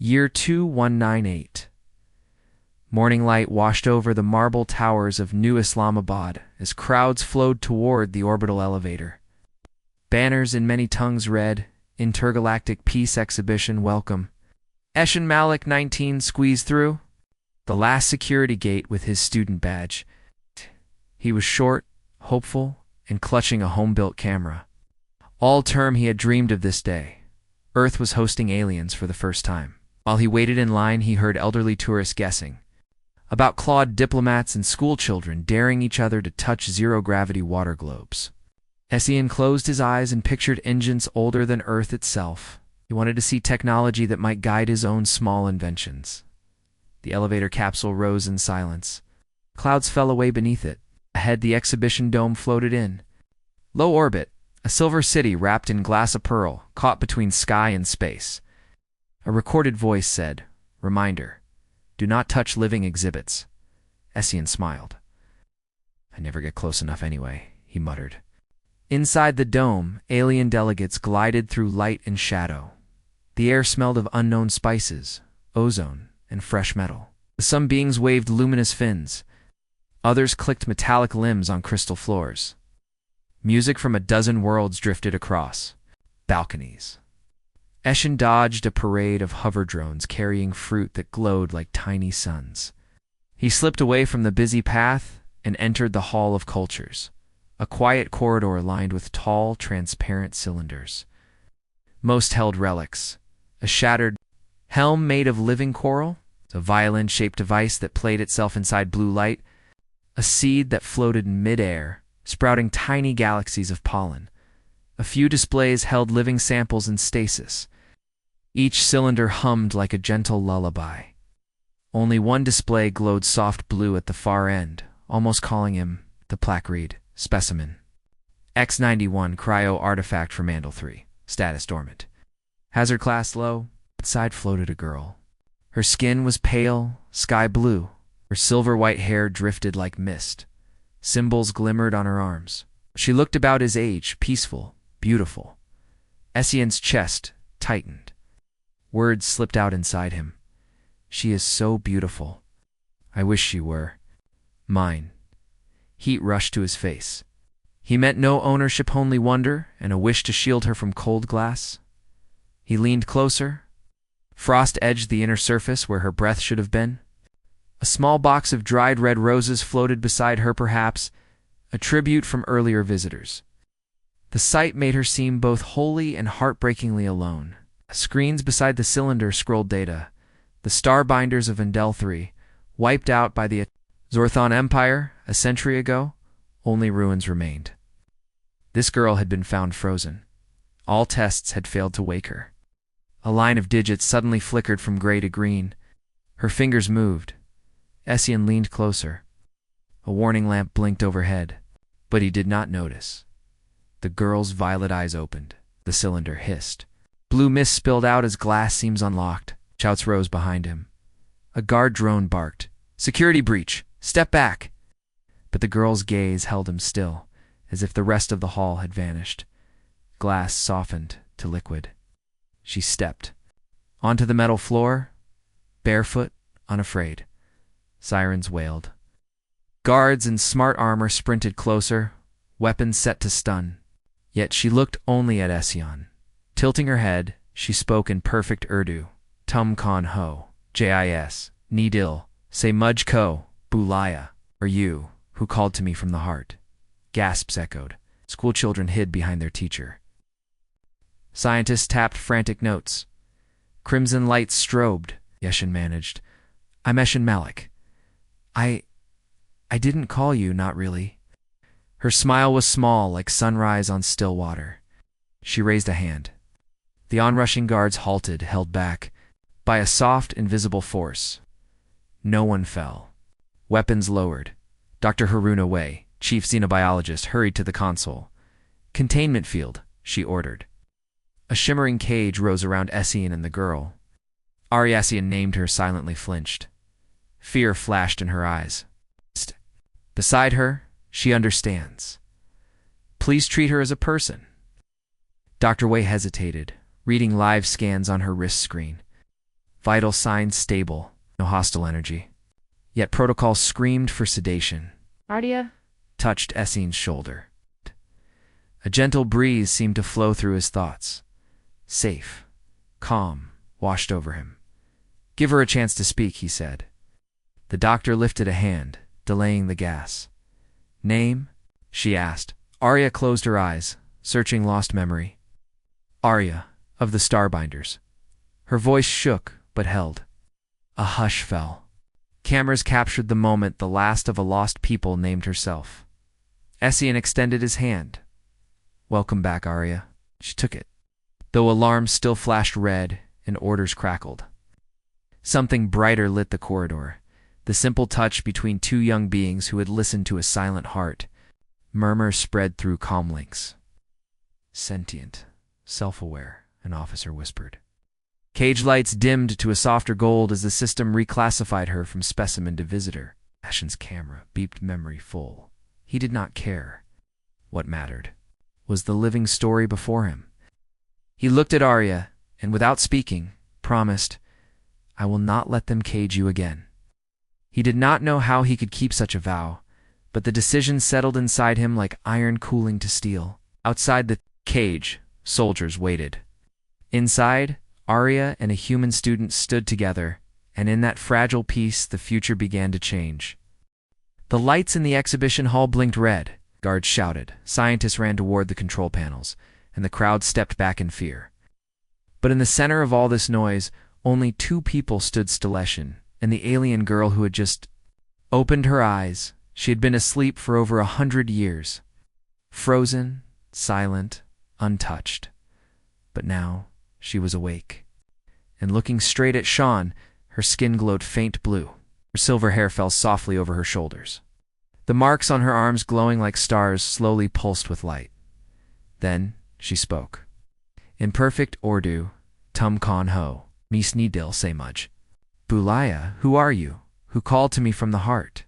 Year 2198. Morning light washed over the marble towers of New Islamabad as crowds flowed toward the orbital elevator. Banners in many tongues read, "Intergalactic Peace Exhibition Welcome." Eshin Malik 19 squeezed through the last security gate with his student badge. He was short, hopeful, and clutching a home-built camera. All term he had dreamed of this day. Earth was hosting aliens for the first time. While he waited in line, he heard elderly tourists guessing about clawed diplomats and schoolchildren daring each other to touch zero-gravity water globes. Essien closed his eyes and pictured engines older than Earth itself. He wanted to see technology that might guide his own small inventions. The elevator capsule rose in silence. Clouds fell away beneath it. Ahead, the exhibition dome floated in. Low orbit, a silver city wrapped in glass of pearl, caught between sky and space. A recorded voice said, "Reminder, do not touch living exhibits." Essien smiled. "I never get close enough anyway," he muttered. Inside the dome, alien delegates glided through light and shadow. The air smelled of unknown spices, ozone, and fresh metal. Some beings waved luminous fins. Others clicked metallic limbs on crystal floors. Music from a dozen worlds drifted across. Balconies. Eshin dodged a parade of hover drones carrying fruit that glowed like tiny suns. He slipped away from the busy path and entered the Hall of Cultures, a quiet corridor lined with tall, transparent cylinders. Most held relics: a shattered helm made of living coral, a violin-shaped device that played itself inside blue light, a seed that floated in mid-air, sprouting tiny galaxies of pollen. A few displays held living samples in stasis. Each cylinder hummed like a gentle lullaby. Only one display glowed soft blue at the far end, almost calling him the plaque read specimen. X-91 cryo artifact from Mandel 3. Status dormant. Hazard class low. Outside floated a girl. Her skin was pale, sky blue. Her silver-white hair drifted like mist. Symbols glimmered on her arms. She looked about his age, peaceful, beautiful. Essien's chest tightened. Words slipped out inside him. "She is so beautiful. I wish she were mine." Heat rushed to his face. He meant no ownership, only wonder and a wish to shield her from cold glass. He leaned closer. Frost edged the inner surface where her breath should have been. A small box of dried red roses floated beside her, perhaps a tribute from earlier visitors. The sight made her seem both wholly and heartbreakingly alone. Screens beside the cylinder scrolled data. The starbinders of Vendel 3, wiped out by the Zorthon Empire a century ago, only ruins remained. This girl had been found frozen. All tests had failed to wake her. A line of digits suddenly flickered from gray to green. Her fingers moved. Essien leaned closer. A warning lamp blinked overhead, but he did not notice. The girl's violet eyes opened. The cylinder hissed. Blue mist spilled out as glass seams unlocked. Shouts rose behind him. A guard drone barked, "Security breach! Step back!" But the girl's gaze held him still, as if the rest of the hall had vanished. Glass softened to liquid. She stepped onto the metal floor, barefoot, unafraid. Sirens wailed. Guards in smart armor sprinted closer, weapons set to stun. Yet she looked only at Essien. Tilting her head, she spoke in perfect Urdu. "Tum Khan Ho, Jis, Nidil, Say Mudj Ko, Bulaya, or you, who called to me from the heart." Gasps echoed. Schoolchildren hid behind their teacher. Scientists tapped frantic notes. Crimson lights strobed. Eshin managed. "I'm Eshin Malik. I didn't call you, not really." Her smile was small, like sunrise on still water. She raised a hand. The onrushing guards halted, held back by a soft, invisible force. No one fell. Weapons lowered. Dr. Haruna Wei, chief xenobiologist, hurried to the console. "Containment field," she ordered. A shimmering cage rose around Essien and the girl. Essien named her, silently flinched. Fear flashed in her eyes. Beside her, she understands. Please treat her as a person. Dr. Wei hesitated, reading live scans on her wrist screen. Vital signs stable, no hostile energy. Yet protocol screamed for sedation. Arya? Touched Essine's shoulder. A gentle breeze seemed to flow through his thoughts. Safe, calm, washed over him. Give her a chance to speak, he said. The doctor lifted a hand, delaying the gas. Name? She asked. Arya closed her eyes, searching lost memory. Arya, of the Starbinders. Her voice shook, but held. A hush fell. Cameras captured the moment the last of a lost people named herself. Essien extended his hand. Welcome back, Arya. She took it, though alarms still flashed red and orders crackled. Something brighter lit the corridor, the simple touch between two young beings who had listened to a silent heart. Murmurs spread through comm links. Sentient, self-aware, an officer whispered. Cage lights dimmed to a softer gold as the system reclassified her from specimen to visitor. Ashen's camera beeped memory full. He did not care. What mattered was the living story before him. He looked at Arya and, without speaking, promised, I will not let them cage you again. He did not know how he could keep such a vow, but the decision settled inside him like iron cooling to steel. Outside the cage, soldiers waited. Inside, Arya and a human student stood together, and in that fragile peace the future began to change. The lights in the exhibition hall blinked red. Guards shouted. Scientists ran toward the control panels, and the crowd stepped back in fear. But in the center of all this noise, only two people stood still: Eshin and the alien girl who had just opened her eyes. She had been asleep for over 100 years. Frozen, silent, untouched. But now she was awake. And looking straight at Sean, her skin glowed faint blue. Her silver hair fell softly over her shoulders. The marks on her arms, glowing like stars, slowly pulsed with light. Then she spoke. In perfect Urdu, Tum Kon Ho, Mi Snidil say much. Bulaya, who are you? Who called to me from the heart?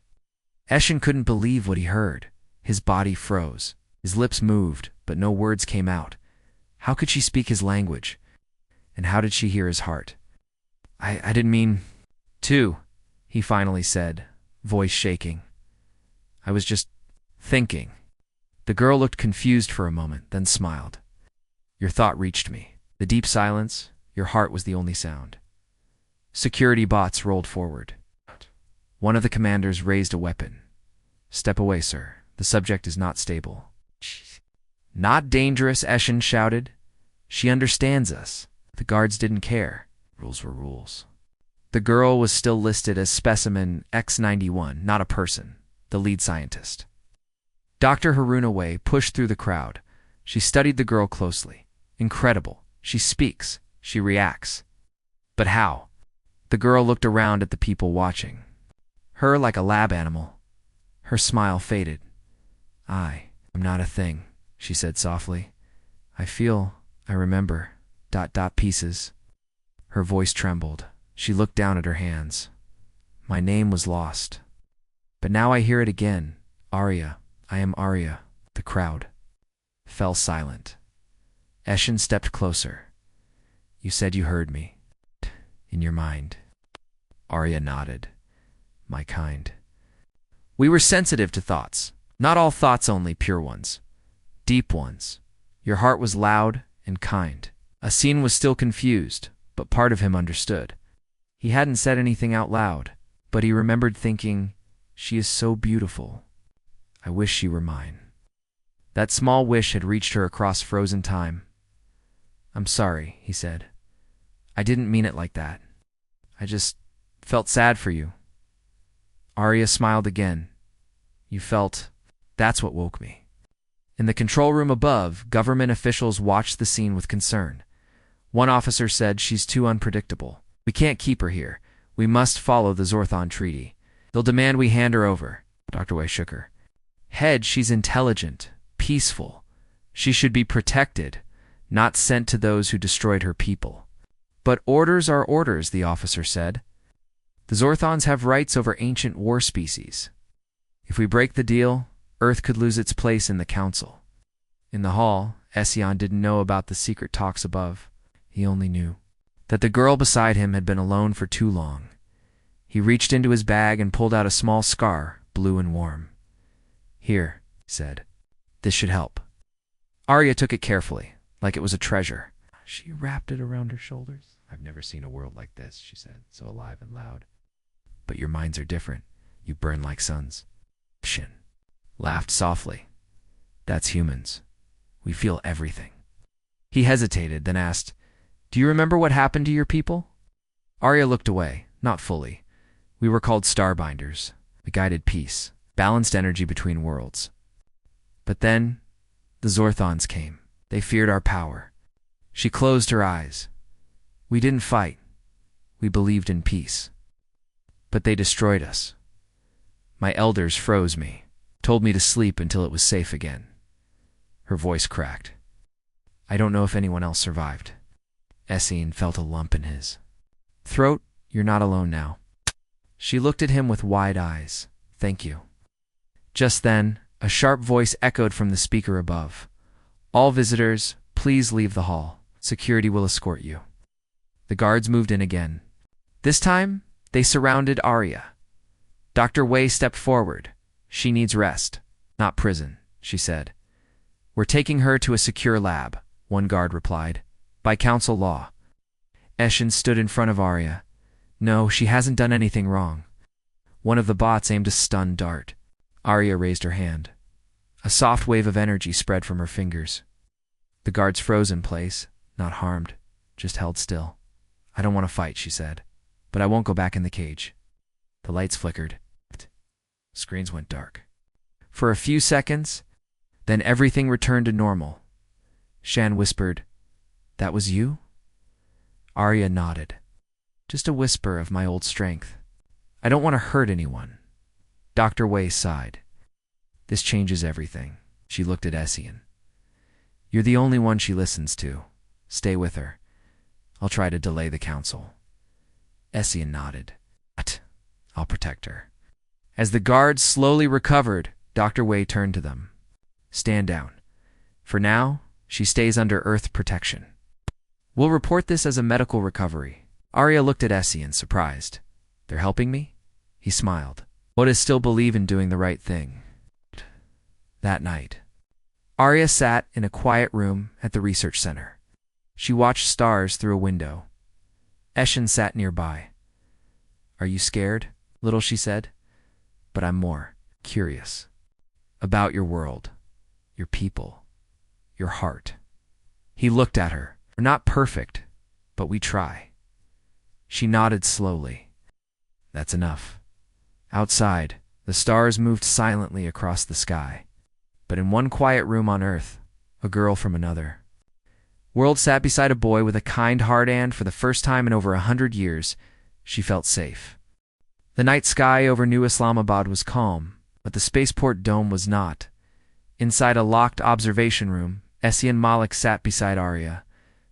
Eshin couldn't believe what he heard. His body froze. His lips moved, but no words came out. How could she speak his language? And how did she hear his heart? I didn't mean to, he finally said, voice shaking. I was just thinking. The girl looked confused for a moment, then smiled. Your thought reached me. The deep silence, your heart was the only sound. Security bots rolled forward. One of the commanders raised a weapon. Step away, sir. The subject is not stable. Not dangerous, Eshin shouted. She understands us. The guards didn't care. Rules were rules. The girl was still listed as specimen X91, not a person, the lead scientist. Dr. Harunaway pushed through the crowd. She studied the girl closely. Incredible. She speaks. She reacts. But how? The girl looked around at the people watching. Her like a lab animal. Her smile faded. I'm not a thing, she said softly. I remember. ... pieces. Her voice trembled. She looked down at her hands. My name was lost. But now I hear it again. Arya. I am Arya. The crowd fell silent. Eshin stepped closer. You said you heard me. In your mind. Arya nodded. My kind. We were sensitive to thoughts. Not all thoughts, only pure ones. Deep ones. Your heart was loud and kind. Asin was still confused, but part of him understood. He hadn't said anything out loud, but he remembered thinking, she is so beautiful. I wish she were mine. That small wish had reached her across frozen time. I'm sorry, he said. I didn't mean it like that. I just felt sad for you. Arya smiled again. You felt, that's what woke me. In the control room above, government officials watched the scene with concern. One officer said, she's too unpredictable. We can't keep her here. We must follow the Zorthon Treaty. They'll demand we hand her over. Dr. Wei shook her. Head, she's intelligent, peaceful. She should be protected, not sent to those who destroyed her people. But orders are orders, the officer said. The Zorthons have rights over ancient war species. If we break the deal, Earth could lose its place in the council. In the hall, Ession didn't know about the secret talks above. He only knew. that the girl beside him had been alone for too long. He reached into his bag and pulled out a small scar, blue and warm. "Here," he said. "This should help." Arya took it carefully, like it was a treasure. She wrapped it around her shoulders. "I've never seen a world like this," she said, so alive and loud. "But your minds are different. You burn like suns." Shin laughed softly. "That's humans. We feel everything." He hesitated, then asked, "Do you remember what happened to your people?" Arya looked away, not fully. "We were called Starbinders. We guided peace, balanced energy between worlds. But then, the Zorthons came. They feared our power." She closed her eyes. "We didn't fight. We believed in peace. But they destroyed us. My elders froze me, told me to sleep until it was safe again." Her voice cracked. "I don't know if anyone else survived." Essien felt a lump in his throat. "You're not alone now." She looked at him with wide eyes. "Thank you." Just then, a sharp voice echoed from the speaker above. "All visitors, please leave the hall. Security will escort you." The guards moved in again. This time, they surrounded Arya. Dr. Wei stepped forward. "She needs rest, not prison," she said. "We're taking her to a secure lab," one guard replied. "By council law." Essien stood in front of Arya. "No, she hasn't done anything wrong." One of the bots aimed a stun dart. Arya raised her hand. A soft wave of energy spread from her fingers. The guards froze in place, not harmed, just held still. "I don't want to fight," she said, "but I won't go back in the cage." The lights flickered. Screens went dark. For a few seconds, then everything returned to normal. Shan whispered, "That was you?" Arya nodded. "Just a whisper of my old strength. I don't want to hurt anyone." Dr. Wei sighed. "This changes everything." She looked at Essien. "You're the only one she listens to. Stay with her. I'll try to delay the council." Essien nodded. "I'll protect her." As the guards slowly recovered, Dr. Wei turned to them. "Stand down. For now, she stays under Earth protection. We'll report this as a medical recovery." Arya looked at Essien, surprised. "They're helping me?" He smiled. Oda still believe in doing the right thing. That night, Arya sat in a quiet room at the research center. She watched stars through a window. Essien sat nearby. "Are you scared, little?" she said. "But I'm more curious. About your world, your people, your heart." He looked at her. "We're not perfect, but we try." She nodded slowly. "That's enough." Outside, the stars moved silently across the sky. But in one quiet room on Earth, a girl from another world sat beside a boy with a kind heart, and for the first time in over 100 years, she felt safe. The night sky over New Islamabad was calm, but the spaceport dome was not. Inside a locked observation room, Essien Malik sat beside Arya.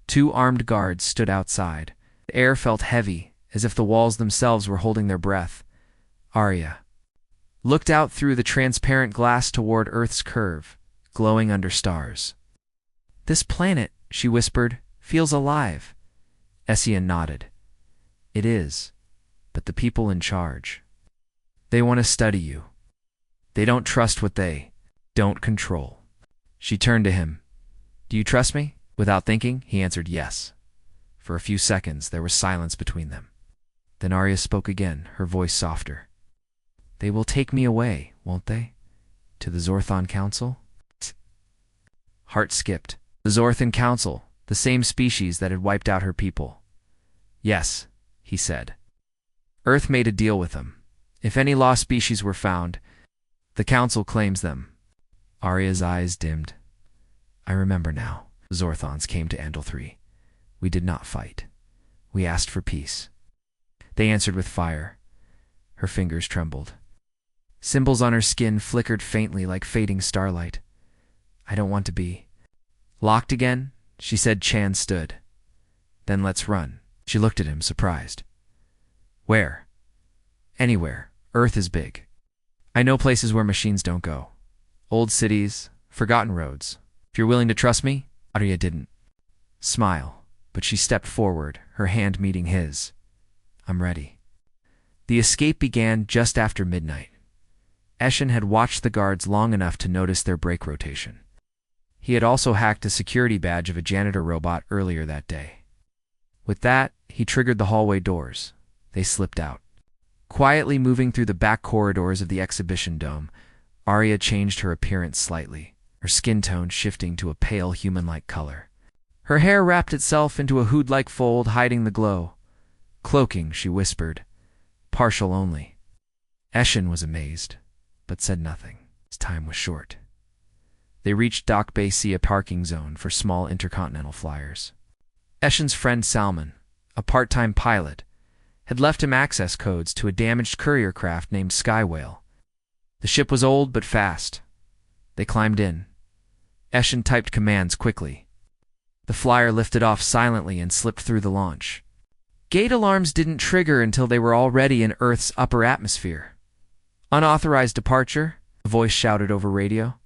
2 armed guards stood outside. The air felt heavy, as if the walls themselves were holding their breath. Arya looked out through the transparent glass toward Earth's curve, glowing under stars. "This planet," she whispered, "feels alive." Essien nodded. "It is, but the people in charge, they want to study you. They don't trust what they don't control." She turned to him. "Do you trust me?" Without thinking, he answered yes. For a few seconds, there was silence between them. Then Arya spoke again, her voice softer. "They will take me away, won't they? To the Zorthon Council?" Heart skipped. The Zorthon Council, the same species that had wiped out her people. "Yes," he said. "Earth made a deal with them. If any lost species were found, the Council claims them." Arya's eyes dimmed. "I remember now. The Zorthons came to Andal 3. We did not fight. We asked for peace. They answered with fire." Her fingers trembled. Symbols on her skin flickered faintly like fading starlight. "I don't want to be locked again," she said. Chan stood. "Then let's run." She looked at him, surprised. "Where?" "Anywhere. Earth is big. I know places where machines don't go. Old cities, forgotten roads. If you're willing to trust me." Arya didn't smile, but but she stepped forward, her hand meeting his. "I'm ready." The escape began just after midnight. Eshin had watched the guards long enough to notice their brake rotation. He had also hacked a security badge of a janitor robot earlier that day. With that, he triggered the hallway doors. They slipped out. Quietly moving through the back corridors of the exhibition dome, Arya changed her appearance slightly, her skin tone shifting to a pale human-like color. Her hair wrapped itself into a hood-like fold, hiding the glow. "Cloaking," she whispered. "Partial only." Eshin was amazed, but said nothing. His time was short. They reached Dock Bay C, a parking zone for small intercontinental flyers. Eshin's friend Salman, a part-time pilot, had left him access codes to a damaged courier craft named Sky Whale. The ship was old but fast. They climbed in. Eshin typed commands quickly. The flyer lifted off silently and slipped through the launch. Gate alarms didn't trigger until they were already in Earth's upper atmosphere. "Unauthorized departure," a voice shouted over radio.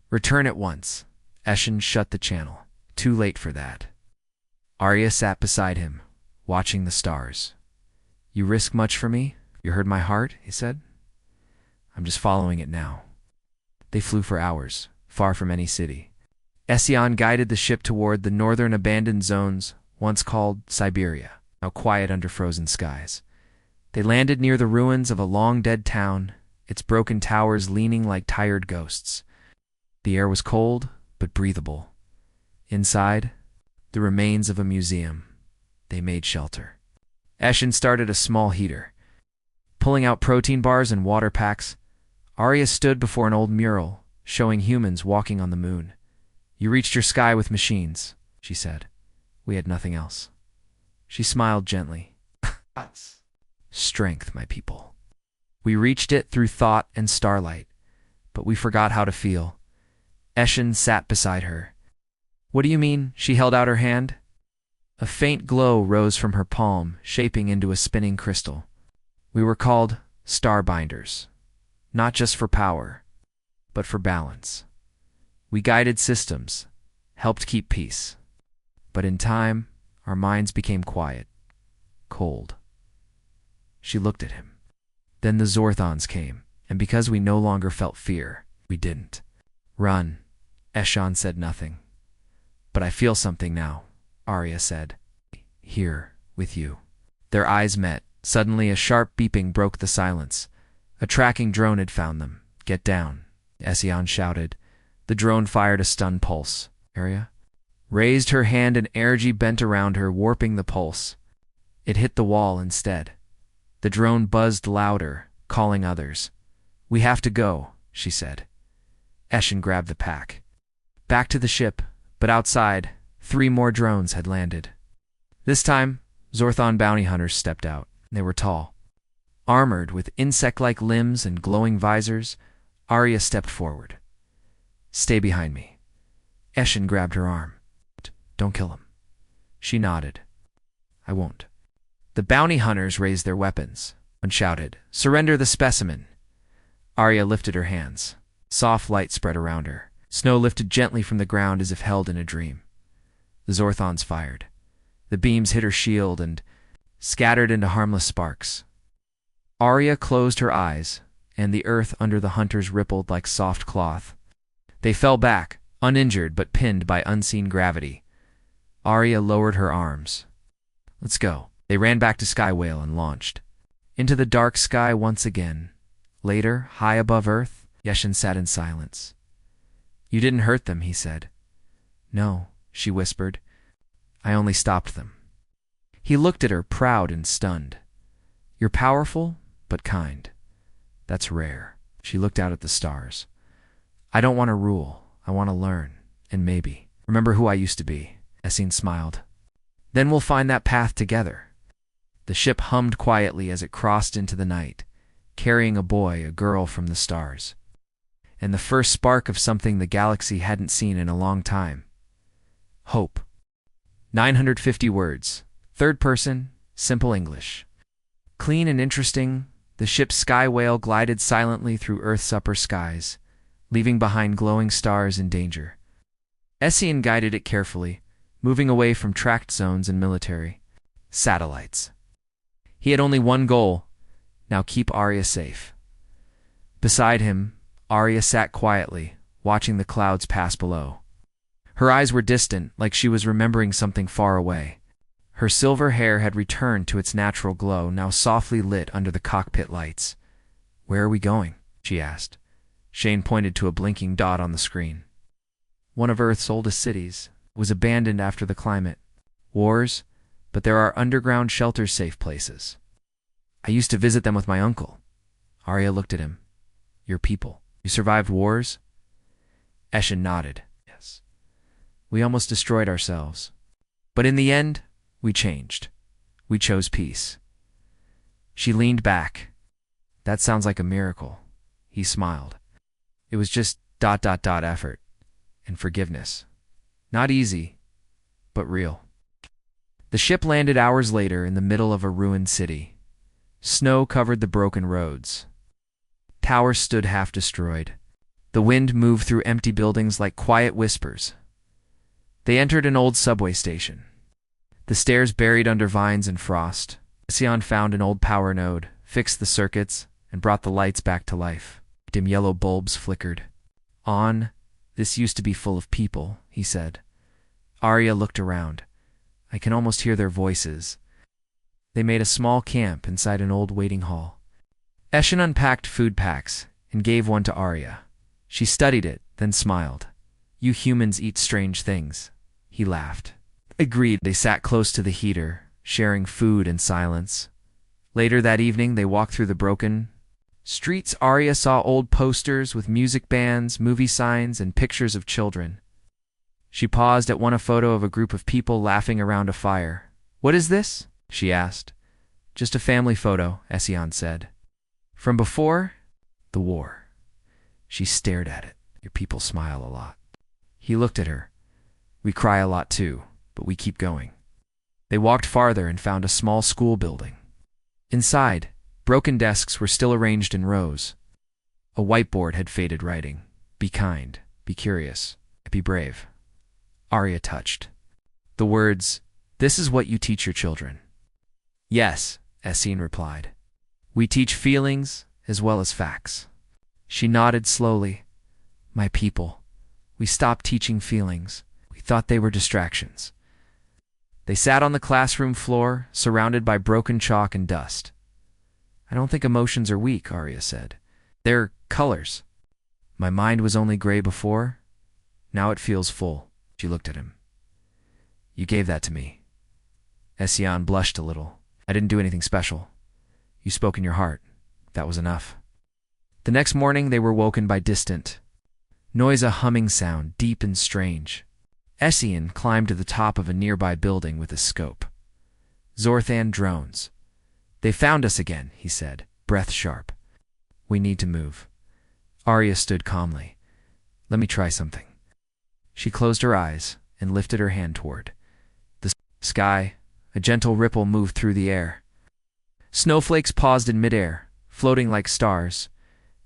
"Return at once." Eshin shut the channel. Too late for that. Arya sat beside him, watching the stars. "You risk much for me? You heard my heart," he said. "I'm just following it now." They flew for hours, far from any city. Ession guided the ship toward the northern abandoned zones, once called Siberia, now quiet under frozen skies. They landed near the ruins of a long-dead town, its broken towers leaning like tired ghosts. The air was cold, but breathable. Inside, the remains of a museum. They made shelter. Eshin started a small heater. Pulling out protein bars and water packs, Arya stood before an old mural, showing humans walking on the moon. "You reached your sky with machines," she said. "We had nothing else." She smiled gently. "Strength, my people. We reached it through thought and starlight, but we forgot how to feel." Eshin sat beside her. "What do you mean?" She held out her hand. A faint glow rose from her palm, shaping into a spinning crystal. "We were called Starbinders, not just for power, but for balance. We guided systems, helped keep peace. But in time, our minds became quiet, cold." She looked at him. "Then the Zorthons came, and because we no longer felt fear, we didn't run." Eshin said nothing. "But I feel something now," Arya said. "Here, with you." Their eyes met. Suddenly a sharp beeping broke the silence. A tracking drone had found them. "Get down," Ession shouted. The drone fired a stun pulse. Arya raised her hand and energy bent around her, warping the pulse. It hit the wall instead. The drone buzzed louder, calling others. "We have to go," she said. Eshin grabbed the pack. Back to the ship, but outside, 3 more drones had landed. This time, Zorthon bounty hunters stepped out. They were tall. Armored with insect-like limbs and glowing visors, Arya stepped forward. "Stay behind me." Eshin grabbed her arm. "Don't kill him." She nodded. "I won't." The bounty hunters raised their weapons. One shouted, "Surrender the specimen." Arya lifted her hands. Soft light spread around her. Snow lifted gently from the ground as if held in a dream. The Zorthons fired. The beams hit her shield and scattered into harmless sparks. Arya closed her eyes, and the earth under the hunters rippled like soft cloth. They fell back, uninjured but pinned by unseen gravity. Arya lowered her arms. "Let's go." They ran back to Sky Whale and launched. Into the dark sky once again. Later, high above Earth, Eshin sat in silence. "You didn't hurt them," he said. "No," she whispered. "I only stopped them." He looked at her, proud and stunned. "You're powerful, but kind. That's rare." She looked out at the stars. "I don't want to rule. I want to learn, and maybe remember who I used to be." Essin smiled. "Then we'll find that path together." The ship hummed quietly as it crossed into the night, carrying a boy, a girl from the stars, and the first spark of something the galaxy hadn't seen in a long time. Hope. 950 words. Third person, simple English. Clean and interesting, the ship's Sky Whale glided silently through Earth's upper skies, leaving behind glowing stars in danger. Essin guided it carefully, moving away from tracked zones and military satellites. He had only one goal: now keep Arya safe. Beside him, Arya sat quietly, watching the clouds pass below. Her eyes were distant, like she was remembering something far away. Her silver hair had returned to its natural glow, now softly lit under the cockpit lights. "Where are we going?" she asked. Shane pointed to a blinking dot on the screen. "One of Earth's oldest cities. Was abandoned after the climate wars, but there are underground shelters, safe places. I used to visit them with my uncle." Arya looked at him. "Your people. You survived wars?" Eshin nodded. "Yes. We almost destroyed ourselves. But in the end, we changed. We chose peace." She leaned back. "That sounds like a miracle." He smiled. "It was just ... effort. And forgiveness. Not easy, but real." The ship landed hours later in the middle of a ruined city. Snow covered the broken roads. Towers stood half destroyed. The wind moved through empty buildings like quiet whispers. They entered an old subway station. The stairs buried under vines and frost. Sion found an old power node, fixed the circuits, and brought the lights back to life. Dim yellow bulbs flickered. "On. This used to be full of people," he said. Arya looked around. "I can almost hear their voices." They made a small camp inside an old waiting hall. Eshin unpacked food packs and gave one to Arya. She studied it, then smiled. "You humans eat strange things." He laughed. Agreed. They sat close to the heater, sharing food in silence. Later that evening, they walked through the broken streets. Arya saw old posters with music bands, movie signs, and pictures of children. She paused at one, a photo of a group of people laughing around a fire. "What is this?" she asked. "Just a family photo," Ession said. "From before the war." She stared at it. "Your people smile a lot." He looked at her. "We cry a lot too, but we keep going." They walked farther and found a small school building. Inside, broken desks were still arranged in rows. A whiteboard had faded writing. "Be kind, be curious, be brave." Arya touched the words. "This is what you teach your children." "Yes," Essin replied. "We teach feelings as well as facts." She nodded slowly. "My people. We stopped teaching feelings. We thought they were distractions." They sat on the classroom floor, surrounded by broken chalk and dust. "I don't think emotions are weak," Arya said. "They're colors. My mind was only gray before. Now it feels full." She looked at him. "You gave that to me." Ession blushed a little. "I didn't do anything special. You spoke in your heart. That was enough." The next morning they were woken by distant noise, a humming sound, deep and strange. Essin climbed to the top of a nearby building with a scope. "Zorthan drones. They found us again," he said, breath sharp. "We need to move." Arya stood calmly. "Let me try something." She closed her eyes and lifted her hand toward the sky. A gentle ripple moved through the air. Snowflakes paused in midair, floating like stars.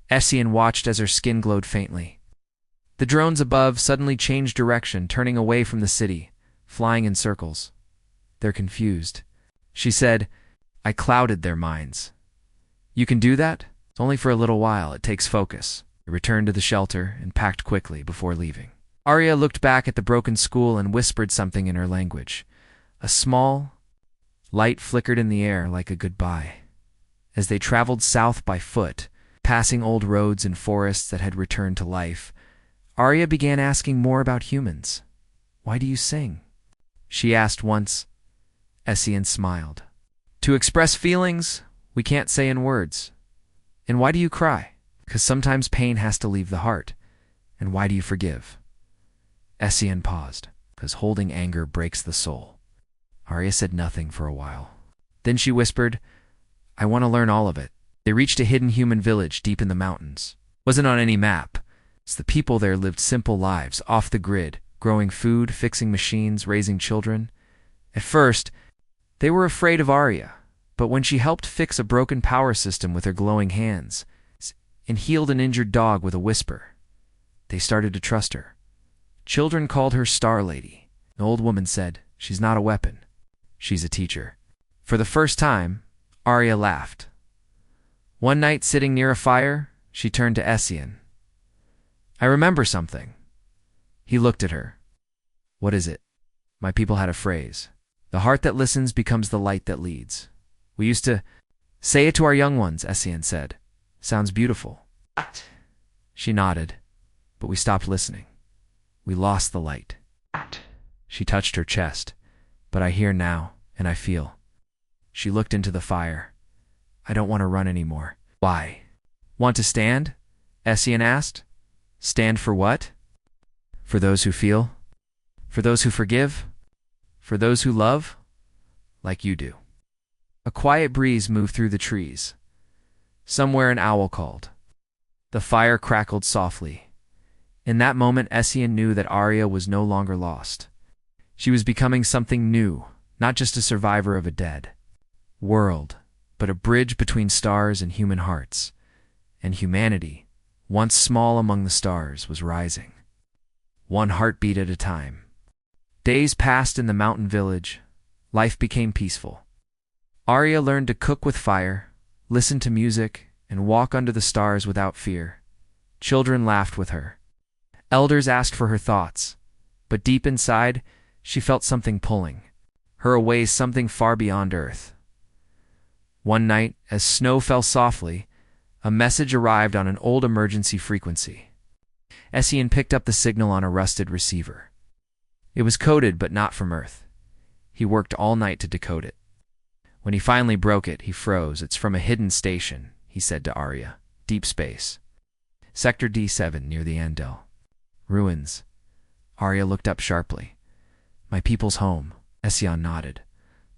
Essin watched as her skin glowed faintly. The drones above suddenly changed direction, turning away from the city, flying in circles. "They're confused," she said. "I clouded their minds." "You can do that?" "It's only for a little while. It takes focus." They returned to the shelter and packed quickly before leaving. Arya looked back at the broken school and whispered something in her language. A small light flickered in the air like a goodbye. As they traveled south by foot, passing old roads and forests that had returned to life, Arya began asking more about humans. "Why do you sing?" she asked once. Essin smiled. "To express feelings we can't say in words." "And why do you cry?" "'Cause sometimes pain has to leave the heart." "And why do you forgive?" Essin paused. "'Cause holding anger breaks the soul." Arya said nothing for a while. Then she whispered, "I want to learn all of it." They reached a hidden human village deep in the mountains. It wasn't on any map. The people there lived simple lives, off the grid, growing food, fixing machines, raising children. At first, they were afraid of Arya, but when she helped fix a broken power system with her glowing hands and healed an injured dog with a whisper, they started to trust her. Children called her Star Lady. The old woman said, "She's not a weapon. She's a teacher." For the first time, Arya laughed. One night, sitting near a fire, she turned to Essien. "I remember something." He looked at her. "What is it?" "My people had a phrase. The heart that listens becomes the light that leads. We used to say it to our young ones," Essien said. "Sounds beautiful." She nodded, but we stopped listening. We lost the light. She touched her chest. "But I hear now, and I feel." She looked into the fire. "I don't want to run anymore." "Why?" "Want to stand?" Essien asked. "Stand for what?" "For those who feel. For those who forgive. For those who love. Like you do." A quiet breeze moved through the trees. Somewhere an owl called. The fire crackled softly. In that moment, Essien knew that Arya was no longer lost. She was becoming something new, not just a survivor of a dead world, but a bridge between stars and human hearts. And humanity, once small among the stars, was rising, one heartbeat at a time. Days passed in the mountain village. Life became peaceful. Arya learned to cook with fire, listen to music, and walk under the stars without fear. Children laughed with her. Elders asked for her thoughts, but deep inside, she felt something pulling her away, something far beyond Earth. One night, as snow fell softly, a message arrived on an old emergency frequency. Essien picked up the signal on a rusted receiver. It was coded, but not from Earth. He worked all night to decode it. When he finally broke it, he froze. "It's from a hidden station," he said to Arya. "Deep space. Sector D7 near the Andel. Ruins." Arya looked up sharply. "My people's home." Essien nodded.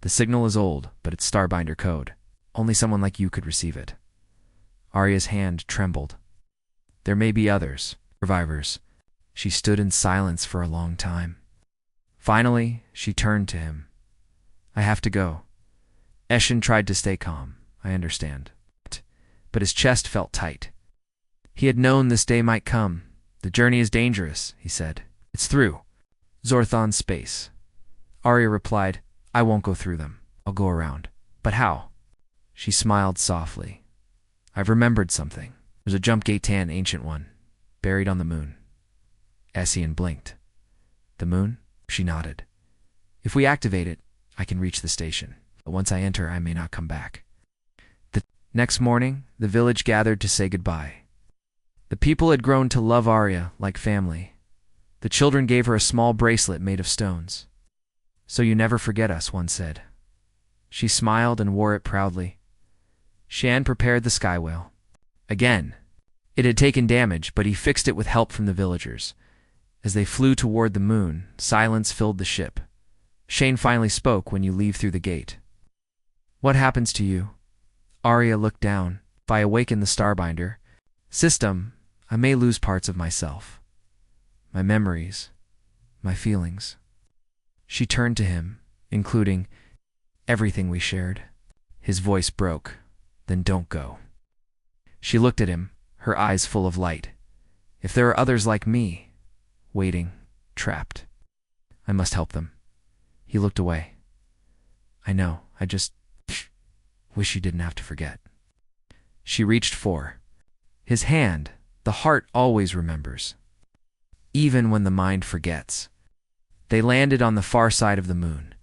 "The signal is old, but it's Starbinder code. Only someone like you could receive it." Arya's hand trembled. "There may be others, survivors." She stood in silence for a long time. Finally, she turned to him. "I have to go." Essien tried to stay calm. "I understand." But his chest felt tight. He had known this day might come. "The journey is dangerous," he said. "It's through Zorthon's space." Arya replied, "I won't go through them. I'll go around." "But how?" She smiled softly. "I've remembered something. There's a jump gate, an ancient one, buried on the moon." Essien blinked. "The moon?" She nodded. "If we activate it, I can reach the station. But once I enter, I may not come back." The next morning, the village gathered to say goodbye. The people had grown to love Arya like family. The children gave her a small bracelet made of stones. "So you never forget us," one said. She smiled and wore it proudly. Shan prepared the sky whale. Again, it had taken damage, but he fixed it with help from the villagers. As they flew toward the moon, silence filled the ship. Shane finally spoke. "When you leave through the gate, what happens to you?" Arya looked down. "If I awaken the Starbinder system, I may lose parts of myself. My memories, my feelings." She turned to him, including everything we shared. His voice broke. "Then don't go." She looked at him, her eyes full of light. "If there are others like me, waiting, trapped, I must help them." He looked away. "I know, I just wish you didn't have to forget." She reached for his hand. The heart always remembers, even when the mind forgets. They landed on the far side of the moon.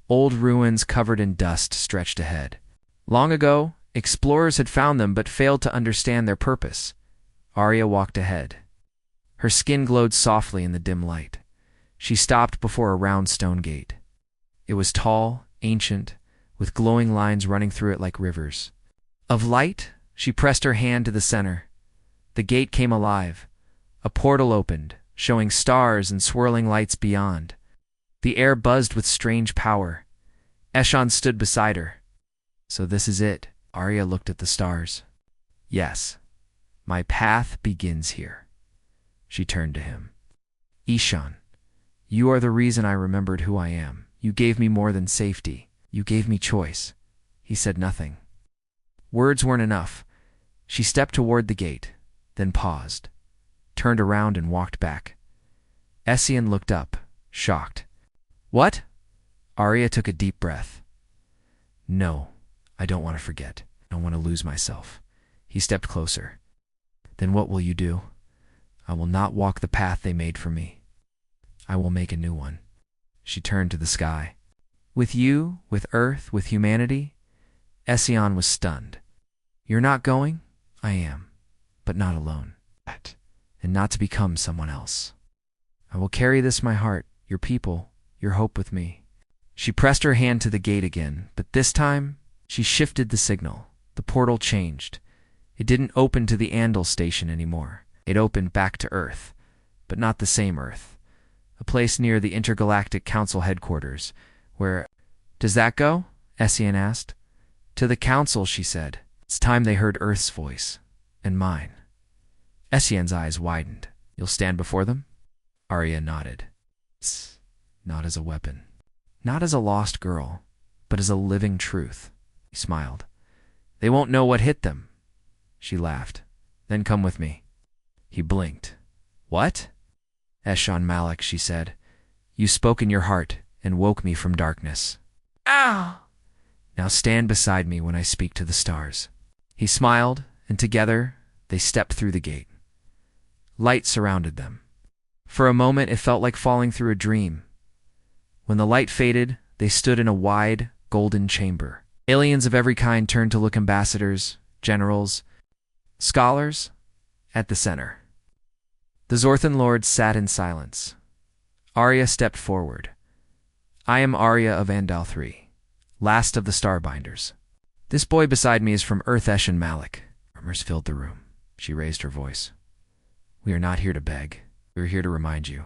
Old ruins covered in dust stretched ahead. Long ago, explorers had found them but failed to understand their purpose. Arya walked ahead. Her skin glowed softly in the dim light. She stopped before a round stone gate. It was tall, ancient, with glowing lines running through it like rivers of light. She pressed her hand to the center. The gate came alive. A portal opened, showing stars and swirling lights beyond. The air buzzed with strange power. Eshan stood beside her. "So this is it." Arya looked at the stars. "Yes. My path begins here." She turned to him. "Ishan, you are the reason I remembered who I am. You gave me more than safety. You gave me choice." He said nothing. Words weren't enough. She stepped toward the gate, then paused, turned around and walked back. Essien looked up, shocked. What? Arya took a deep breath. No, I don't want to forget. I don't want to lose myself. He stepped closer. Then what will you do? I will not walk the path they made for me. I will make a new one. She turned to the sky. With you, with Earth, with humanity? Ession was stunned. You're not going? I am, but not alone. And not to become someone else. I will carry this my heart, your people, your hope with me. She pressed her hand to the gate again, but this time she shifted the signal. The portal changed. It didn't open to the Andal station anymore. It opened back to Earth, but not the same Earth. A place near the Intergalactic Council headquarters, where... Does that go? Ession asked. To the Council, she said. It's time they heard Earth's voice. And mine. Ession's eyes widened. You'll stand before them? Arya nodded. Not as a weapon. Not as a lost girl, but as a living truth. He smiled. They won't know what hit them. She laughed. Then come with me. He blinked. What? Eshan Malik, she said. You spoke in your heart and woke me from darkness. Ow! Now stand beside me when I speak to the stars. He smiled, and together they stepped through the gate. Light surrounded them. For a moment it felt like falling through a dream. When the light faded, they stood in a wide, golden chamber. Aliens of every kind turned to look ambassadors, generals, scholars, at the center. The Zorthan lords sat in silence. Arya stepped forward. I am Arya of Andal III, last of the Starbinders. This boy beside me is from Earth Eshan Malik. Murmurs filled the room. She raised her voice. We are not here to beg. We are here to remind you.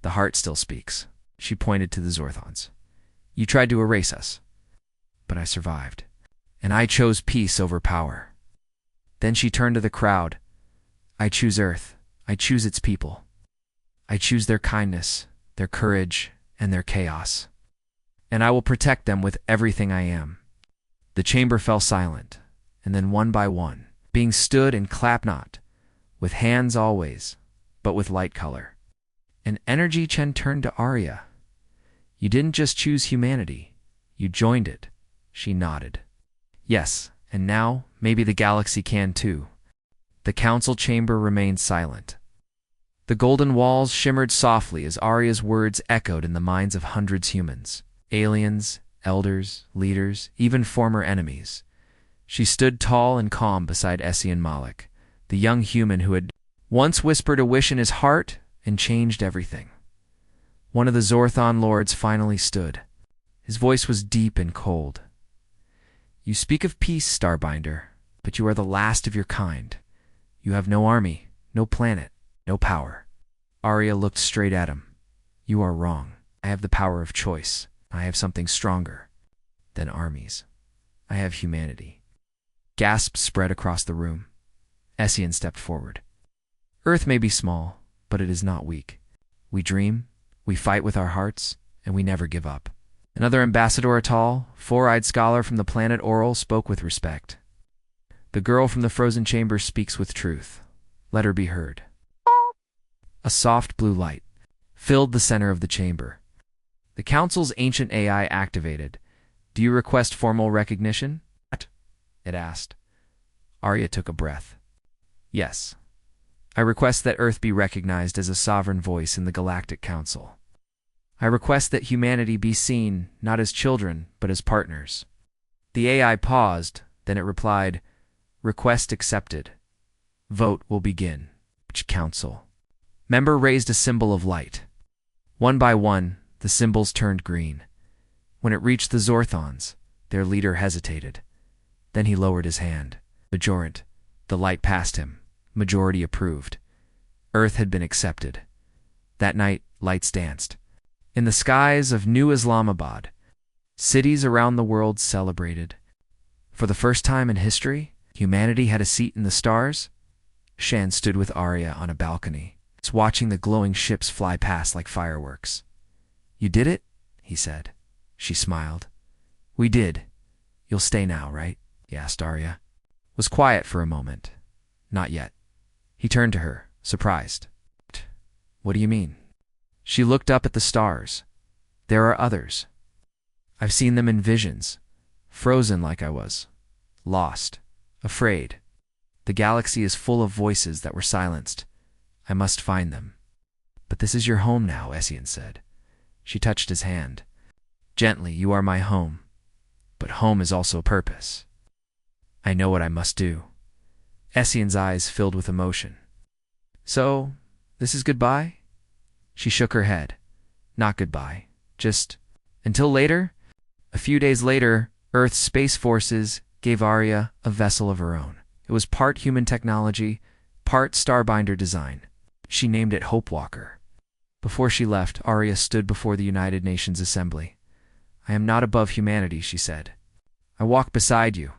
The heart still speaks. She pointed to the Zorthons. You tried to erase us. But I survived. And I chose peace over power. Then she turned to the crowd. I choose Earth. I choose its people. I choose their kindness, their courage, and their chaos. And I will protect them with everything I am. The chamber fell silent, and then one by one, being stood and clapped not, with hands always, but with light color. And Energy Chen turned to Arya. You didn't just choose humanity. You joined it. She nodded. Yes, and now maybe the galaxy can too. The council chamber remained silent. The golden walls shimmered softly as Arya's words echoed in the minds of hundreds of humans, aliens, elders, leaders, even former enemies. She stood tall and calm beside Ession Malik, the young human who had once whispered a wish in his heart and changed everything. One of the Zorthon lords finally stood. His voice was deep and cold. You speak of peace, Starbinder, but you are the last of your kind. You have no army, no planet, no power. Arya looked straight at him. You are wrong. I have the power of choice. I have something stronger than armies. I have humanity. Gasps spread across the room. Ession stepped forward. Earth may be small, but it is not weak. We dream, we fight with our hearts, and we never give up. Another ambassador, a tall, four-eyed scholar from the planet Oral, spoke with respect. The girl from the frozen chamber speaks with truth. Let her be heard. A soft blue light filled the center of the chamber. The council's ancient AI activated. Do you request formal recognition? It asked. Arya took a breath. Yes. I request that Earth be recognized as a sovereign voice in the Galactic Council. I request that humanity be seen not as children, but as partners. The AI paused, then it replied, Request accepted. Vote will begin. Council. Member raised a symbol of light. One by one, the symbols turned green. When it reached the Zorthons, their leader hesitated. Then he lowered his hand. Majorant. The light passed him. Majority approved. Earth had been accepted. That night, lights danced. In the skies of New Islamabad, cities around the world celebrated. For the first time in history, humanity had a seat in the stars. Shan stood with Arya on a balcony, watching the glowing ships fly past like fireworks. You did it? He said. She smiled. We did. You'll stay now, right? He asked Arya. Was quiet for a moment. Not yet. He turned to her, surprised. What do you mean? She looked up at the stars. There are others. I've seen them in visions, frozen like I was, lost, afraid. The galaxy is full of voices that were silenced. I must find them. But this is your home now, Essien said. She touched his hand. Gently, you are my home. But home is also purpose. I know what I must do. Essien's eyes filled with emotion. So, this is goodbye? She shook her head. Not goodbye. Just until later? A few days later, Earth's space forces gave Arya a vessel of her own. It was part human technology, part Starbinder design. She named it Hopewalker. Before she left, Arya stood before the United Nations Assembly. I am not above humanity, she said. I walk beside you.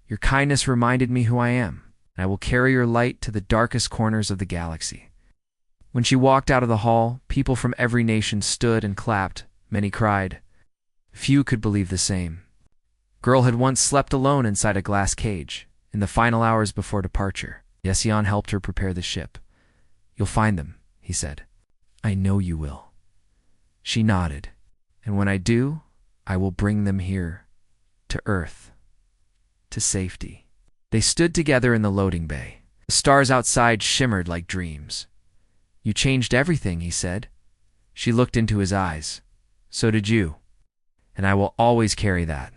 Your kindness reminded me who I am, and I will carry your light to the darkest corners of the galaxy. When she walked out of the hall, people from every nation stood and clapped. Many cried. Few could believe the same. Girl had once slept alone inside a glass cage, in the final hours before departure. Essien helped her prepare the ship. You'll find them, he said. I know you will. She nodded. And when I do, I will bring them here, to Earth, to safety. They stood together in the loading bay. The stars outside shimmered like dreams. You changed everything, he said. She looked into his eyes. So did you. And I will always carry that.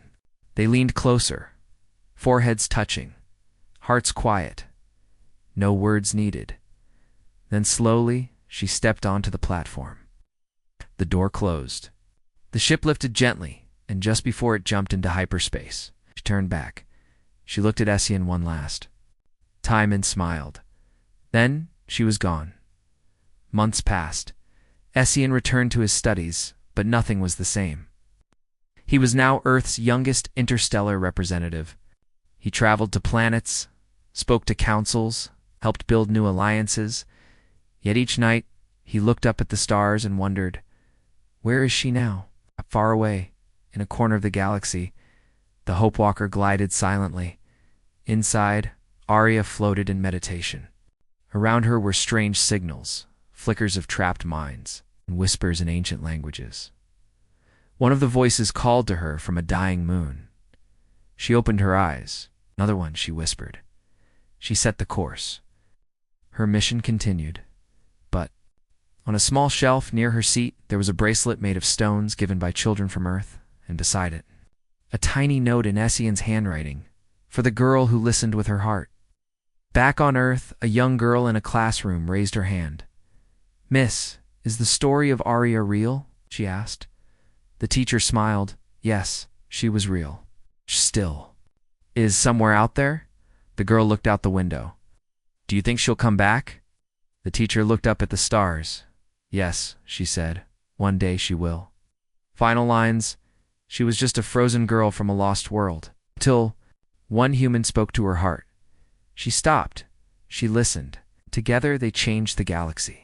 They leaned closer, foreheads touching, hearts quiet. No words needed. Then slowly, she stepped onto the platform. The door closed. The ship lifted gently, and just before it jumped into hyperspace, she turned back. She looked at Essien one last time and smiled. Then she was gone. Months passed. Essien returned to his studies, but nothing was the same. He was now Earth's youngest interstellar representative. He traveled to planets, spoke to councils, helped build new alliances. Yet each night, he looked up at the stars and wondered, where is she now? Far away, in a corner of the galaxy, the Hopewalker glided silently. Inside, Arya floated in meditation. Around her were strange signals, flickers of trapped minds, and whispers in ancient languages. One of the voices called to her from a dying moon. She opened her eyes. Another one, she whispered. She set the course. Her mission continued. But on a small shelf near her seat, there was a bracelet made of stones given by children from Earth, and beside it, a tiny note in Essien's handwriting, for the girl who listened with her heart. Back on Earth, a young girl in a classroom raised her hand. Miss, is the story of Arya real? She asked. The teacher smiled. Yes, she was real. Still. Is somewhere out there? The girl looked out the window. Do you think she'll come back? The teacher looked up at the stars. Yes, she said. One day she will. Final lines. She was just a frozen girl from a lost world. Till one human spoke to her heart. She stopped. She listened. Together they changed the galaxy.